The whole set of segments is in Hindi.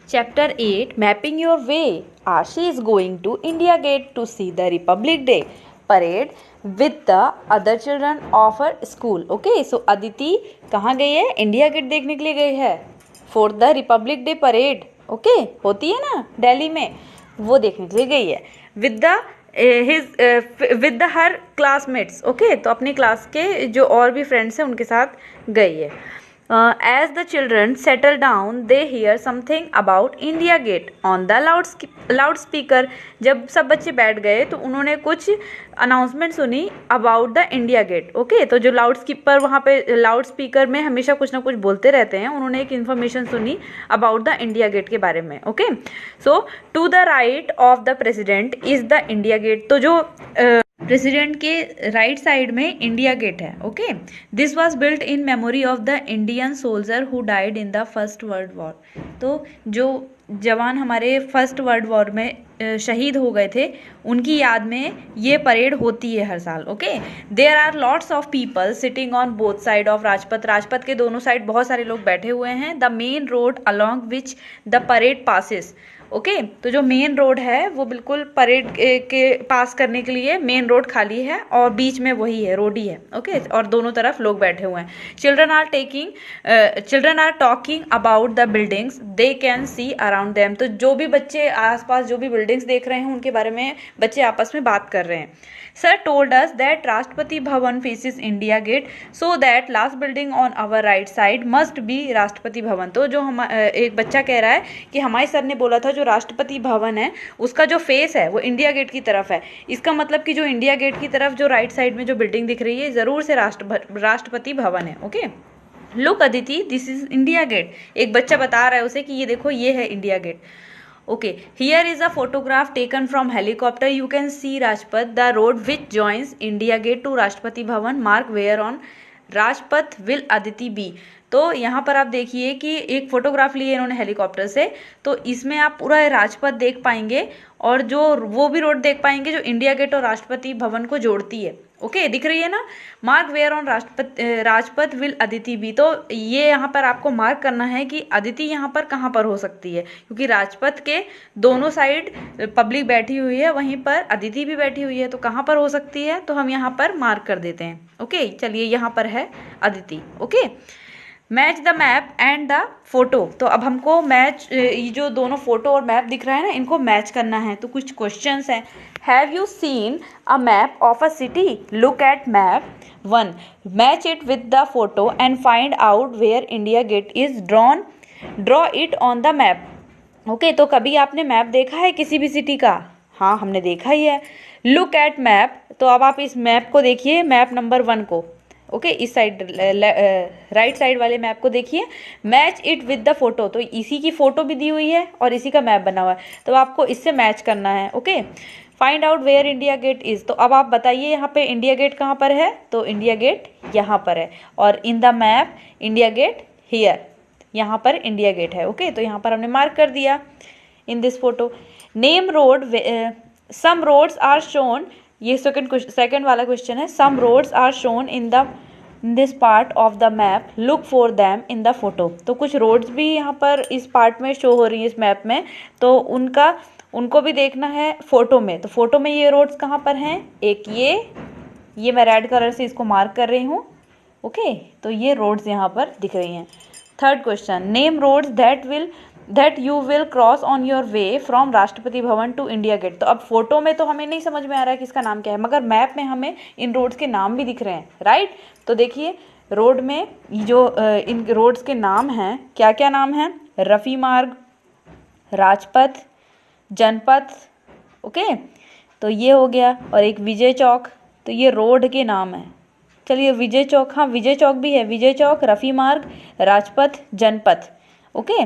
Chapter 8 Mapping Your Way. Ashi is going to India Gate to see the Republic Day parade with the other children of her school. Okay, so Aditi कहाँ गई है? इंडिया गेट देखने के लिए गई है for the Republic day parade. Okay, होती है ना दिल्ली में, वो देखने के लिए गई है with the with the her classmates. Okay, तो अपनी क्लास के जो और भी फ्रेंड्स हैं उनके साथ गई है. As the children settle down, they hear something about India Gate on the loudspeaker. जब सब बच्चे बैठ गए तो उन्होंने कुछ अनाउंसमेंट सुनी अबाउट द इंडिया गेट. ओके, तो जो वहाँ पे लाउड स्पीकर में हमेशा कुछ ना कुछ बोलते रहते हैं, उन्होंने एक इन्फॉर्मेशन सुनी अबाउट द इंडिया गेट के बारे में. Okay, so to the right of the president is the India gate. तो जो प्रेसिडेंट के राइट साइड में इंडिया गेट है. Okay, this was built in memory of the Indian soldier who died in the first world war. तो जो जवान हमारे फर्स्ट वर्ल्ड वॉर में शहीद हो गए थे, उनकी याद में ये परेड होती है हर साल. Okay, there are lots of people sitting on both side of Rajpath के दोनों साइड बहुत सारे लोग बैठे हुए हैं. The main road along which the parade passes. Okay, तो जो मेन रोड है वो बिल्कुल परेड के पास करने के लिए मेन रोड खाली है और बीच में वही है, रोड ही है. ओके, और दोनों तरफ लोग बैठे हुए हैं. Children are talking about the buildings they can see around them. तो जो भी बच्चे आसपास जो भी बिल्डिंग्स देख रहे हैं उनके बारे में बच्चे आपस में बात कर रहे हैं. Sir told us that Rashtrapati Bhavan faces India Gate, so that last building on our right side must be Rashtrapati Bhavan. तो जो हम एक बच्चा कह रहा है कि हमारे सर ने बोला था जो राष्ट्रपति भवन है उसका जो फेस है वो इंडिया गेट की तरफ है. इसका मतलब कि जो इंडिया गेट की तरफ जो राइट साइड में जो बिल्डिंग दिख रही है जरूर से राष्ट्रपति भवन है. Okay, look Aditi, this is India Gate. एक बच्चा बता रहा है उसे कि ये देखो ये है India Gate. Okay, here is a photograph taken from helicopter. You can see Rajpath, the road which joins India Gate to Rashtrapati Bhavan. Mark where on Rajpath will Aditi be. तो यहाँ पर आप देखिए कि एक फोटोग्राफ ली है इन्होंने हेलीकॉप्टर से, तो इसमें आप पूरा राजपथ देख पाएंगे और जो वो भी रोड देख पाएंगे जो इंडिया गेट और राष्ट्रपति भवन को जोड़ती है. ओके, दिख रही है ना. Mark where on Rajpath will Aditi be. तो ये यहाँ पर आपको मार्क करना है कि अदिति यहाँ पर कहाँ पर हो सकती है, क्योंकि राजपथ के दोनों साइड पब्लिक बैठी हुई है, वहीं पर अदिति भी बैठी हुई है, तो कहाँ पर हो सकती है, तो हम यहाँ पर मार्क कर देते हैं. ओके, चलिए यहाँ पर है Aditi. Okay, match the map and the photo. तो अब हमको मैच, ये जो दोनों फोटो और मैप दिख रहा है ना, इनको मैच करना है. तो कुछ क्वेश्चंस हैं. Have you seen a map of a city? Look at map 1, match it with the photo and find out where India Gate is drawn. Draw it on the map. Okay, तो कभी आपने मैप देखा है किसी भी सिटी का? हाँ, हमने देखा ही है. Look at map. तो अब आप इस मैप को देखिए, मैप नंबर 1 को. ओके, इस साइड राइट साइड वाले मैप को देखिए. Match it with the photo. तो इसी की फोटो भी दी हुई है और इसी का मैप बना हुआ है, तो आपको इससे मैच करना है. Okay, find out where India Gate is. तो अब आप बताइए यहाँ पे इंडिया गेट कहाँ पर है? तो इंडिया गेट यहाँ पर है और in the map India get here, यहाँ पर इंडिया गेट है. ओके, तो यहाँ पर हमने मार्क कर दिया in this photo. Name road. Some roads are shown. ये सेकंड वाला क्वेश्चन है. Some roads are shown in this part of the map, look for them in the photo. तो कुछ रोड्स भी यहाँ पर इस पार्ट में शो हो रही है इस मैप में, तो उनको भी देखना है फोटो में. तो फोटो में ये रोड्स कहाँ पर हैं? एक ये मैं रेड कलर से इसको मार्क कर रही हूँ. ओके, तो ये रोड्स यहाँ पर दिख रही हैं. Third question, name roads that you will cross on your way from Rashtrapati Bhavan to India gate. तो अब फोटो में तो हमें नहीं समझ में आ रहा है कि इसका नाम क्या है, मगर मैप में हमें इन रोड्स के नाम भी दिख रहे हैं. राइट, तो देखिए रोड में जो इन रोड्स के नाम हैं, क्या क्या नाम हैं? रफ़ी मार्ग, राजपथ, जनपथ. ओके, तो ये हो गया. और एक विजय चौक. तो ये रोड के नाम है. चलिए विजय चौक, हाँ विजय चौक भी है. विजय चौक, रफ़ी मार्ग, राजपथ, जनपथ. ओके,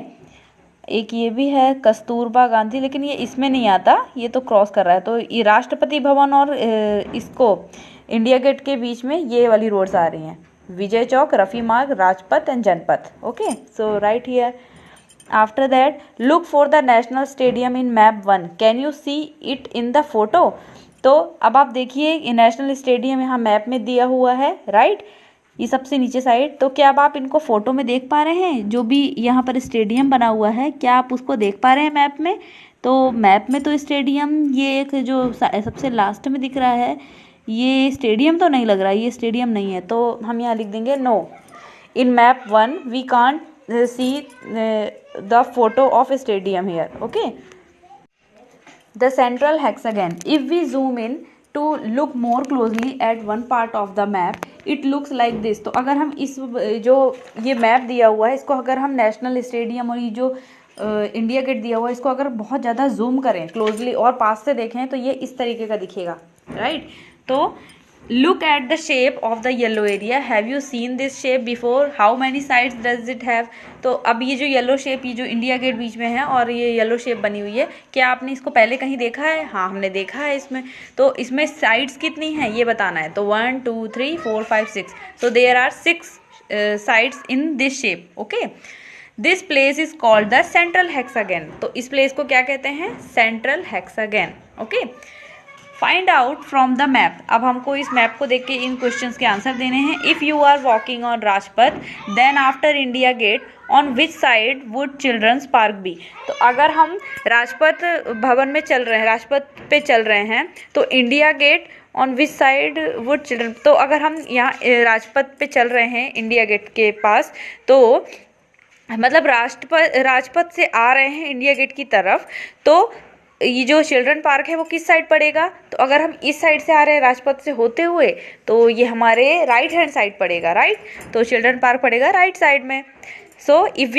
एक ये भी है कस्तूरबा गांधी, लेकिन ये इसमें नहीं आता, ये तो क्रॉस कर रहा है. तो ये राष्ट्रपति भवन और इसको इंडिया गेट के बीच में ये वाली रोड्स आ रही हैं. विजय चौक, रफ़ी मार्ग, Rajpath and Janpath. Okay, so right here. After that look for the national stadium in map 1. Can you see it in the photo? तो अब आप देखिए नेशनल स्टेडियम यहाँ मैप में दिया हुआ है. राइट, ये सबसे नीचे साइड। तो क्या अब आप इनको फोटो में देख पा रहे हैं? जो भी यहाँ पर स्टेडियम बना हुआ है, क्या आप उसको देख पा रहे हैं मैप में? तो मैप में तो स्टेडियम, ये एक जो सबसे लास्ट में दिख रहा है, ये स्टेडियम तो नहीं लग रहा है, ये स्टेडियम नहीं है। तो हम यहाँ लिख देंगे no, in map 1 we can't see the photo of stadium here. Okay, the central hexagon, if we zoom in to look more closely at one part of the map it looks like this. तो अगर हम इस जो ये मैप दिया हुआ है, इसको अगर हम नेशनल स्टेडियम और ये जो इंडिया गेट दिया हुआ है, इसको अगर बहुत ज़्यादा जूम करें क्लोजली और पास से देखें तो ये इस तरीके का दिखेगा, राइट। तो look at the shape of the yellow area, have you seen this shape before, how many sides does it have. तो अब ये जो येलो शेप, ये जो इंडिया गेट बीच में है और ये येलो शेप बनी हुई है, क्या आपने इसको पहले कहीं देखा है? हाँ, हमने देखा है इसमें। तो इसमें साइड्स कितनी हैं ये बताना है। तो 1 2 3 4 5 6, so there are 6 sides in this shape. Okay, this place is called the central hexagon. तो इस प्लेस को क्या कहते हैं? Central hexagon. Okay, find out from the map. अब हमको इस मैप को देख के इन क्वेश्चंस के आंसर देने हैं। If you are walking on Rajpath then after India Gate on which side would children's park be. तो अगर हम राजपथ भवन में चल रहे हैं, राजपथ पे चल रहे हैं, तो India Gate on which side would children. तो अगर हम यहाँ राजपथ पे चल रहे हैं इंडिया गेट के पास, तो मतलब राजपथ से आ रहे हैं इंडिया गेट की तरफ, तो ये जो चिल्ड्रन पार्क है वो किस साइड पड़ेगा? तो अगर हम इस साइड से आ रहे हैं राजपथ से होते हुए, तो ये हमारे राइट हैंड साइड पड़ेगा, राइट। तो चिल्ड्रन पार्क पड़ेगा राइट साइड में। So if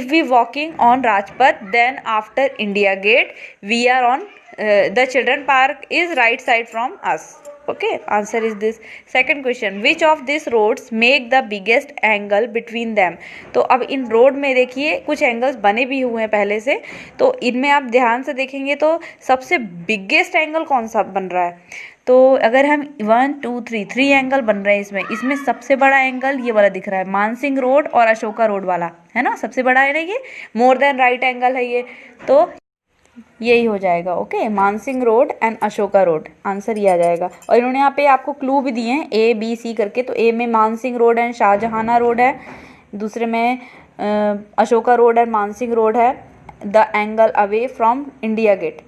we walking on Rajpath then after India Gate we are on the children park is right side from us. Okay, answer is this. Second question, which of this roads make the biggest angle between them. तो अब इन रोड में देखिए कुछ एंगल्स बने भी हुए हैं पहले से, तो इनमें आप ध्यान से देखेंगे तो सबसे बिगेस्ट एंगल कौन सा बन रहा है? तो अगर हम 1 2 3 एंगल बन रहे हैं इसमें सबसे बड़ा एंगल ये वाला दिख रहा है, मानसिंह रोड और अशोका रोड वाला, है ना, सबसे बड़ा है ना ये, मोर देन राइट एंगल है ये, तो यही हो जाएगा। Okay, Mansingh road and Ashoka road, answer ये आ जाएगा। और इन्होंने यहाँ पे आपको क्लू भी दिए हैं A B C करके। तो ए में Mansingh road and Shahjahan road है, दूसरे में Ashoka road and Mansingh road है, the angle away from India gate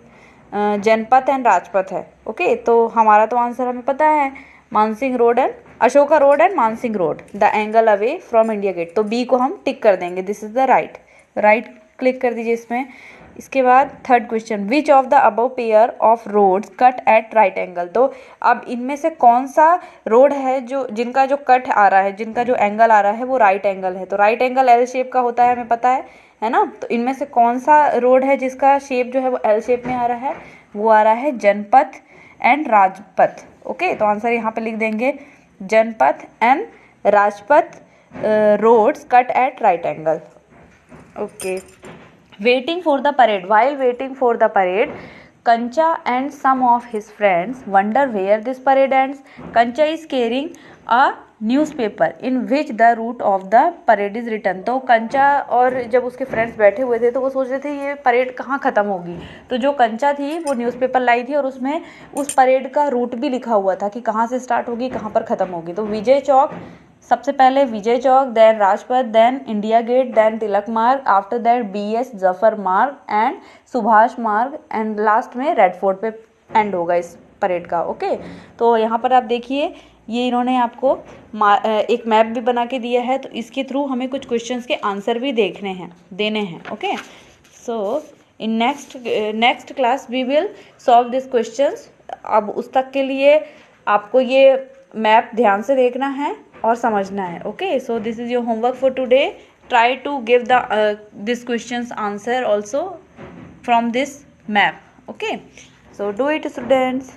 Janpath and Rajpath है। ओके, तो हमारा तो आंसर हमें पता है, Mansingh road and Ashoka road and Mansingh road, the angle away from India gate. तो बी को हम टिक कर देंगे, this is the right click कर दीजिए इसमें। इसके बाद third question, which of the above pair of roads cut at right angle. तो अब इनमें से कौन सा रोड है जिनका जो कट आ रहा है, जिनका जो एंगल आ रहा है वो राइट एंगल है। तो राइट एंगल एल शेप का होता है, हमें पता है ना। तो इनमें से कौन सा रोड है जिसका शेप जो है वो एल शेप में आ रहा है? वो आ रहा है जनपथ एंड राजपथ। ओके, तो आंसर यहाँ पे लिख देंगे, Janpath and Rajpath roads cut at right angle. Okay, waiting for the parade, while waiting for the parade Kancha and some of his friends wonder where this parade ends. Kancha is carrying a newspaper in which the route of the parade is written. तो कंचा और जब उसके फ्रेंड्स बैठे हुए थे तो वो सोच रहे थे ये परेड कहाँ ख़त्म होगी। तो जो कंचा थी वो न्यूज़पेपर लाई थी और उसमें उस परेड का रूट भी लिखा हुआ था कि कहाँ से स्टार्ट होगी, कहाँ पर ख़त्म होगी। तो विजय चौक, सबसे पहले Vijay Chowk, then Rajpath, then India gate, then Tilak Marg, after that BS Zafar Marg and Subhash Marg, and last में रेड फोर्ट पे एंड होगा इस परेड का। ओके, तो यहाँ पर आप देखिए ये इन्होंने आपको एक मैप भी बना के दिया है, तो इसके थ्रू हमें कुछ क्वेश्चंस के आंसर भी देने हैं। Okay, so in next class we will solve this questions. अब उस तक के लिए आपको ये मैप ध्यान से देखना है और समझना है। Okay, so this is your homework for today. Try to give this questions answer also from this map. Okay, so do it students.